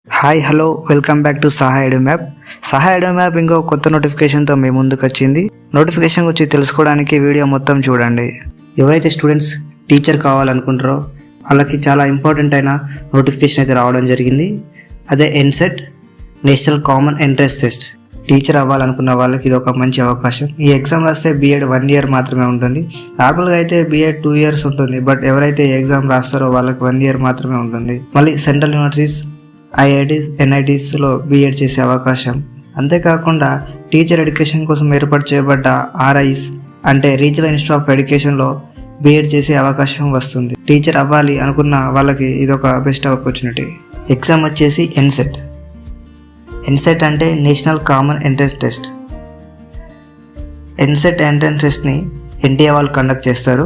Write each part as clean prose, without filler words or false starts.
Hi hello welcome back to సహా ఎడు map. సహా ఎడు map ఇంకో కొత్త నోటిఫికేషన్తో మీ ముందుకు వచ్చింది. నోటిఫికేషన్ గురించి తెలుసుకోవడానికి వీడియో మొత్తం చూడండి. ఎవరైతే స్టూడెంట్స్ టీచర్ కావాలనుకుంటారో వాళ్ళకి చాలా ఇంపార్టెంట్ అయిన నోటిఫికేషన్ అయితే రావడం జరిగింది. అదే NCET, national common entrance test. Teacher అవ్వాలనుకున్న వాళ్ళకి ఇది ఒక మంచి అవకాశం. ఈ ఎగ్జామ్ రాస్తే బీఎడ్ 1 year మాత్రమే ఉంటుంది. నార్మల్గా అయితే బీఎడ్ 2 years ఉంటుంది. బట్ ఎవరైతే ఎగ్జామ్ రాస్తారో వాళ్ళకి 1 year మాత్రమే ఉంటుంది. మళ్ళీ సెంట్రల్ యూనివర్సిటీస్, ఐఐటీస్, ఎన్ఐటీస్లో బీఎడ్ చేసే అవకాశం. అంతేకాకుండా టీచర్ ఎడ్యుకేషన్ కోసం ఏర్పాటు చేయబడ్డ ఆర్ఐస్ అంటే రీజనల్ ఇన్స్టిట్యూట్ ఆఫ్ ఎడ్యుకేషన్లో బీఎడ్ చేసే అవకాశం వస్తుంది. టీచర్ అవ్వాలి అనుకున్న వాళ్ళకి ఇది ఒక బెస్ట్ ఆపర్చునిటీ. ఎగ్జామ్ వచ్చేసి ఎన్సెట్. ఎన్సెట్ అంటే national common entrance test. NCET entrance టెస్ట్ని ఎన్టీఏ వాళ్ళు కండక్ట్ చేస్తారు.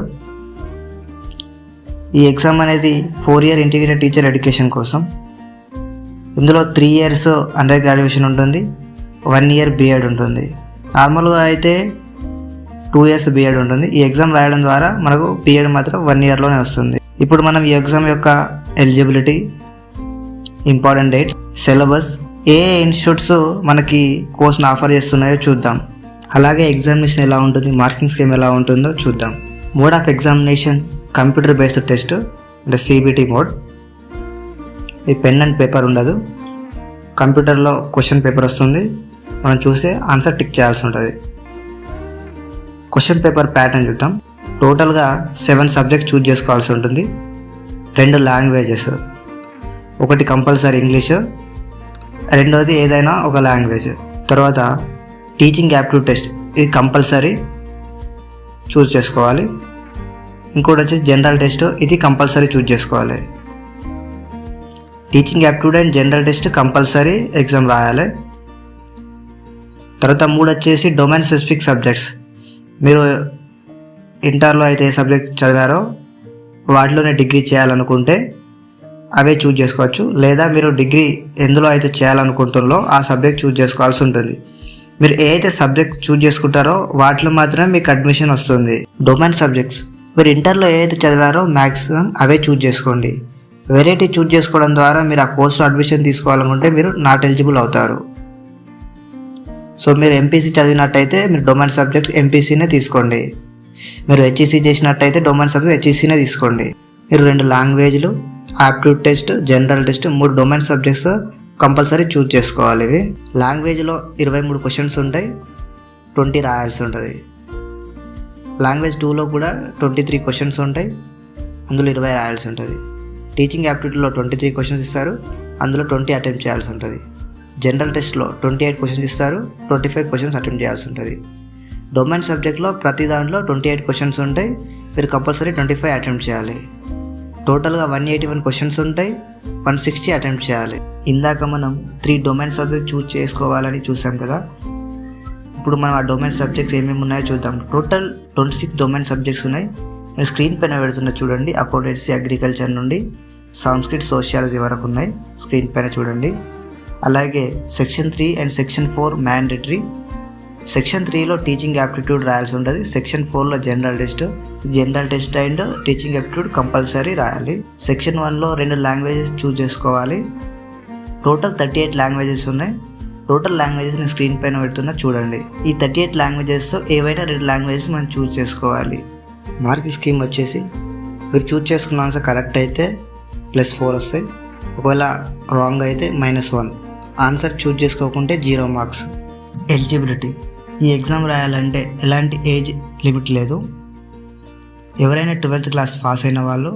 ఈ ఎగ్జామ్ అనేది 4 year ఇంటిగ్రేటెడ్ టీచర్ ఎడ్యుకేషన్ కోసం. ఇందులో 3 years అండర్ గ్రాడ్యుయేషన్ ఉంటుంది, 1 year బీఎడ్ ఉంటుంది. నార్మల్గా అయితే 2 years బీఎడ్ ఉంటుంది. ఈ ఎగ్జామ్ రాయడం ద్వారా మనకు బీఎడ్ మాత్రం 1 yearలోనే వస్తుంది. ఇప్పుడు మనం ఈ ఎగ్జామ్ యొక్క ఎలిజిబిలిటీ, ఇంపార్టెంట్ డేట్స్, సిలబస్, ఏ ఇన్స్టిట్యూట్స్ మనకి కోర్స్ని ఆఫర్ చేస్తున్నాయో చూద్దాం. అలాగే ఎగ్జామినేషన్ ఎలా ఉంటుంది, మార్కింగ్ స్కీమ్ ఎలా ఉంటుందో చూద్దాం. Mode of examination computer based test అంటే సిబిటి మోడ్. ఈ పెన్ అండ్ పేపర్ ఉండదు. కంప్యూటర్లో క్వశ్చన్ పేపర్ వస్తుంది, మనం చూసే ఆన్సర్ టిక్ చేయాల్సి ఉంటుంది. క్వశ్చన్ పేపర్ ప్యాటర్న్ చూద్దాం. టోటల్గా 7 సబ్జెక్ట్స్ చూజ్ చేసుకోవాల్సి ఉంటుంది. 2 లాంగ్వేజెస్, ఒకటి కంపల్సరీ ఇంగ్లీషు, రెండోది ఏదైనా ఒక లాంగ్వేజ్. తర్వాత టీచింగ్ యాప్టిట్యూడ్ టెస్ట్, ఇది కంపల్సరీ చూజ్ చేసుకోవాలి. ఇంకోటి వచ్చేసి జనరల్ టెస్ట్, ఇది కంపల్సరీ చూజ్ చేసుకోవాలి. Teaching aptitude and general test compulsory exam రాయాలి. తర్వాత 3 వచ్చేసి డొమైన్ స్పెసిఫిక్ సబ్జెక్ట్స్. మీరు ఇంటర్లో అయితే ఏ సబ్జెక్ట్ చదివారో వాటిలోనే డిగ్రీ చేయాలనుకుంటే అవే చూజ్ చేసుకోవచ్చు. లేదా మీరు డిగ్రీ ఎందులో అయితే చేయాలనుకుంటున్నారో ఆ సబ్జెక్ట్ చూజ్ చేసుకోవాల్సి ఉంటుంది. మీరు ఏ అయితే సబ్జెక్ట్ చూజ్ చేసుకుంటారో వాటిలో మాత్రమే మీకు అడ్మిషన్ వస్తుంది. డొమైన్ సబ్జెక్ట్స్ మీరు ఇంటర్లో ఏ అయితే చదివారో మ్యాక్సిమం అవే చూజ్ చేసుకోండి. వెరైటీ చూజ్ చేసుకోవడం ద్వారా మీరు ఆ కోర్సులో అడ్మిషన్ తీసుకోవాలనుకుంటే మీరు నాట్ ఎలిజిబుల్ అవుతారు. సో మీరు ఎంపీసీ చదివినట్టయితే మీరు డొమైన్ సబ్జెక్ట్ ఎంపీసీనే తీసుకోండి. మీరు హెచ్ఈసీ చేసినట్టయితే డొమైన్ సబ్జెక్ట్ హెచ్ఈసీనే తీసుకోండి. మీరు 2 లాంగ్వేజ్లు, aptitude test, general test, 3 domain subjects compulsory choose చేసుకోవాలి. ఇవి లాంగ్వేజ్లో 23 క్వశ్చన్స్ ఉంటాయి, 20 రాయాల్సి ఉంటుంది. లాంగ్వేజ్ 2లో కూడా 23 క్వశ్చన్స్ ఉంటాయి, అందులో 20 రాయాల్సి ఉంటుంది. టీచింగ్ యాప్టిట్యూడ్లో 23 క్వశ్చన్స్ ఇస్తారు, అందులో 20 అటెంప్ట్ చేయాల్సి ఉంటుంది. జనరల్ టెస్ట్లో 28 క్వశ్చన్స్ ఇస్తారు, 25 క్వశ్చన్స్ అటెంప్ట్ చేయాల్సి ఉంటుంది. డొమైన్ సబ్జెక్ట్లో ప్రతి దాంట్లో 28 క్వశ్చన్స్ ఉంటాయి, మీరు కంపల్సరీ 25 అటెంప్ట్ చేయాలి. టోటల్గా 181 క్వశ్చన్స్ ఉంటాయి, 160 అటెంప్ట్ చేయాలి. ఇందాక మనం 3 డొమైన్ సబ్జెక్ట్ చూజ్ చేసుకోవాలని చూసాం కదా. ఇప్పుడు మనం ఆ డొమైన్ సబ్జెక్ట్స్ ఏమేమి ఉన్నాయో చూద్దాం. టోటల్ 26 డొమైన్ సబ్జెక్ట్స్ ఉన్నాయి. నేను స్క్రీన్ పైన పెడుతున్నా చూడండి. అకౌంటెన్సీ, అగ్రికల్చర్ నుండి సంస్కృత్, సోషియాలజీ వరకు ఉన్నాయి. స్క్రీన్ పైన చూడండి. అలాగే section 3 and section 4 mandatory. Section 3లో టీచింగ్ యాప్టిట్యూడ్ రాయాల్సి ఉంటుంది. సెక్షన్ 4లో general test and teaching aptitude compulsory రాయాలి. సెక్షన్ 1లో 2 లాంగ్వేజెస్ చూజ్ చేసుకోవాలి. టోటల్ 38 లాంగ్వేజెస్ ఉన్నాయి. టోటల్ లాంగ్వేజెస్ నేను స్క్రీన్ పైన పెడుతున్నా చూడండి. ఈ 38 లాంగ్వేజెస్ ఏవైనా 2 లాంగ్వేజెస్ మనం చూజ్ చేసుకోవాలి. మార్కింగ్ స్కీమ్ వచ్చేసి మీరు చూజ్ చేసుకున్న ఆన్సర్ కరెక్ట్ అయితే +4 వస్తాయి, ఒకవేళ రాంగ్ అయితే -1. ఆన్సర్ చూజ్ చేసుకోకుంటే 0 మార్క్స్. ఎలిజిబిలిటీ, ఈ ఎగ్జామ్ రాయాలంటే ఎలాంటి ఏజ్ లిమిట్ లేదు. ఎవరైనా 12th క్లాస్ పాస్ అయిన వాళ్ళు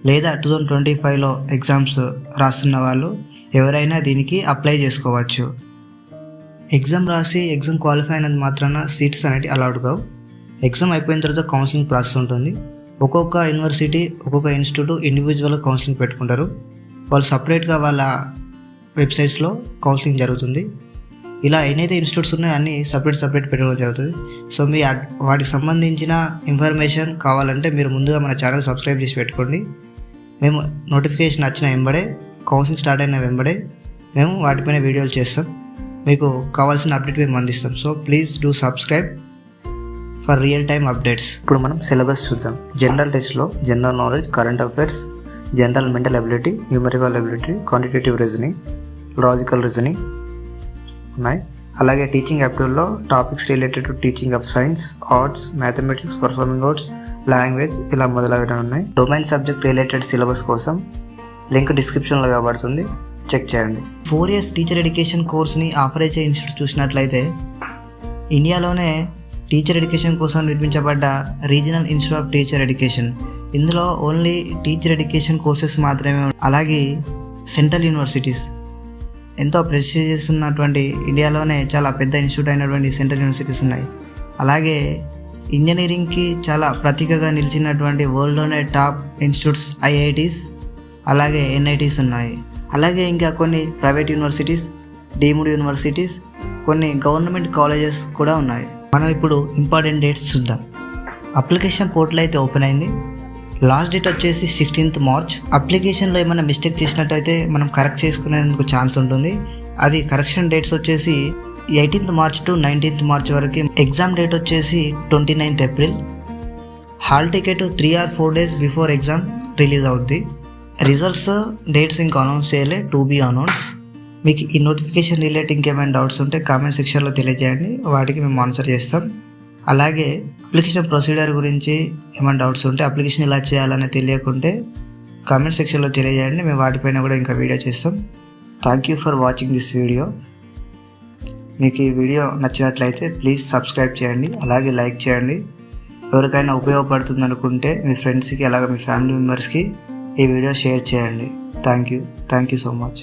లేదా 2025లో ఎగ్జామ్స్ రాస్తున్న వాళ్ళు ఎవరైనా దీనికి అప్లై చేసుకోవచ్చు. ఎగ్జామ్ రాసి ఎగ్జామ్ క్వాలిఫై అయినంత మాత్రాన సీట్స్ అనేవి అలౌడ్ కావు. ఎగ్జామ్ అయిపోయిన తర్వాత కౌన్సిలింగ్ ప్రాసెస్ ఉంటుంది. ఒక్కొక్క యూనివర్సిటీ, ఒక్కొక్క ఇన్స్టిట్యూట్ ఇండివిజువల్గా కౌన్సిలింగ్ పెట్టుకుంటారు. వాళ్ళు సపరేట్గా వాళ్ళ వెబ్సైట్స్లో కౌన్సిలింగ్ జరుగుతుంది. ఇలా ఎన్నైతే ఇన్స్టిట్యూట్స్ ఉన్నాయో అన్నీ సపరేట్ పెట్టుకోవడం జరుగుతుంది. సో మీ వాటికి సంబంధించిన ఇన్ఫర్మేషన్ కావాలంటే మీరు ముందుగా మన ఛానల్ సబ్స్క్రైబ్ చేసి పెట్టుకోండి. మేము నోటిఫికేషన్ వచ్చిన వెంబడే, కౌన్సిలింగ్ స్టార్ట్ అయిన వెంబడే మేము వాటిపైన వీడియోలు చేస్తాం. మీకు కావాల్సిన అప్డేట్ మేము అందిస్తాం. So please do subscribe for real time updates. ఇప్పుడు మనం సిలబస్ చూద్దాం. జనరల్ టెస్ట్లో general knowledge, current affairs, general mental ability, numerical ability, quantitative reasoning. Logical reasoning ఉన్నాయి. అలాగే టీచింగ్ యాప్టిట్యూడ్లో topics related to teaching of science, arts, mathematics, performing arts, language ఇలా మొదలైనవి ఉన్నాయి. డొమైన్ సబ్జెక్ట్ రిలేటెడ్ సిలబస్ కోసం link డిస్క్రిప్షన్లో ఇవ్వబడుతుంది, చెక్ చేయండి. 4 years టీచర్ ఎడ్యుకేషన్ కోర్స్ని ఆఫర్ చేసే ఇన్స్టిట్యూట్ చూసినట్లయితే ఇండియాలోనే టీచర్ ఎడ్యుకేషన్ కోసం నిర్మించబడ్డ regional institute of teacher education. ఇందులో ఓన్లీ టీచర్ ఎడ్యుకేషన్ కోర్సెస్ మాత్రమే. అలాగే సెంట్రల్ యూనివర్సిటీస్ ఎంతో ప్రెస్టీజియస్ ఉన్నటువంటి ఇండియాలోనే చాలా పెద్ద ఇన్స్టిట్యూట్ అయినటువంటి సెంట్రల్ యూనివర్సిటీస్ ఉన్నాయి. అలాగే ఇంజనీరింగ్కి చాలా ప్రతీకగా నిలిచినటువంటి వరల్డ్లోనే టాప్ ఇన్స్టిట్యూట్స్ ఐఐటీస్ అలాగే ఎన్ఐటీస్ ఉన్నాయి. అలాగే ఇంకా కొన్ని ప్రైవేట్ యూనివర్సిటీస్, డీమ్డ్ యూనివర్సిటీస్, కొన్ని గవర్నమెంట్ కాలేజెస్ కూడా ఉన్నాయి. మనం ఇప్పుడు ఇంపార్టెంట్ డేట్స్ చూద్దాం. అప్లికేషన్ పోర్టల్ అయితే ఓపెన్ అయింది. లాస్ట్ డేట్ వచ్చేసి 16th March. అప్లికేషన్లో ఏమైనా మిస్టేక్ చేసినట్టయితే మనం కరెక్ట్ చేసుకునేందుకు ఛాన్స్ ఉంటుంది. అది కరెక్షన్ డేట్స్ వచ్చేసి 18th March to 19th March వరకు. ఎగ్జామ్ డేట్ వచ్చేసి 29th April. Hall ticket 3 or 4 days before exam release అవుద్ది. రిజల్ట్స్ డేట్స్ ఇంకా అనౌన్స్ చేయలే, టు బీ అనౌన్స్. మీకు ఈ నోటిఫికేషన్ రిలేటెడ్ ఇంకేమైనా డౌట్స్ ఉంటే కామెంట్ సెక్షన్లో తెలియజేయండి, వాటికి మేము ఆన్సర్ చేస్తాం. అలాగే అప్లికేషన్ ప్రొసీజర్ గురించి ఏమైనా డౌట్స్ ఉంటే, అప్లికేషన్ ఎలా చేయాలని తెలియకుంటే కామెంట్ సెక్షన్లో తెలియజేయండి, మేము వాటిపైన కూడా ఇంకా వీడియో చేస్తాం. Thank you for watching this video. మీకు ఈ వీడియో నచ్చినట్లయితే ప్లీజ్ సబ్స్క్రైబ్ చేయండి, అలాగే లైక్ చేయండి. ఎవరికైనా ఉపయోగపడుతుంది అనుకుంటే మీ ఫ్రెండ్స్కి అలాగే మీ ఫ్యామిలీ మెంబర్స్కి ఈ వీడియో షేర్ చేయండి. Thank you so much.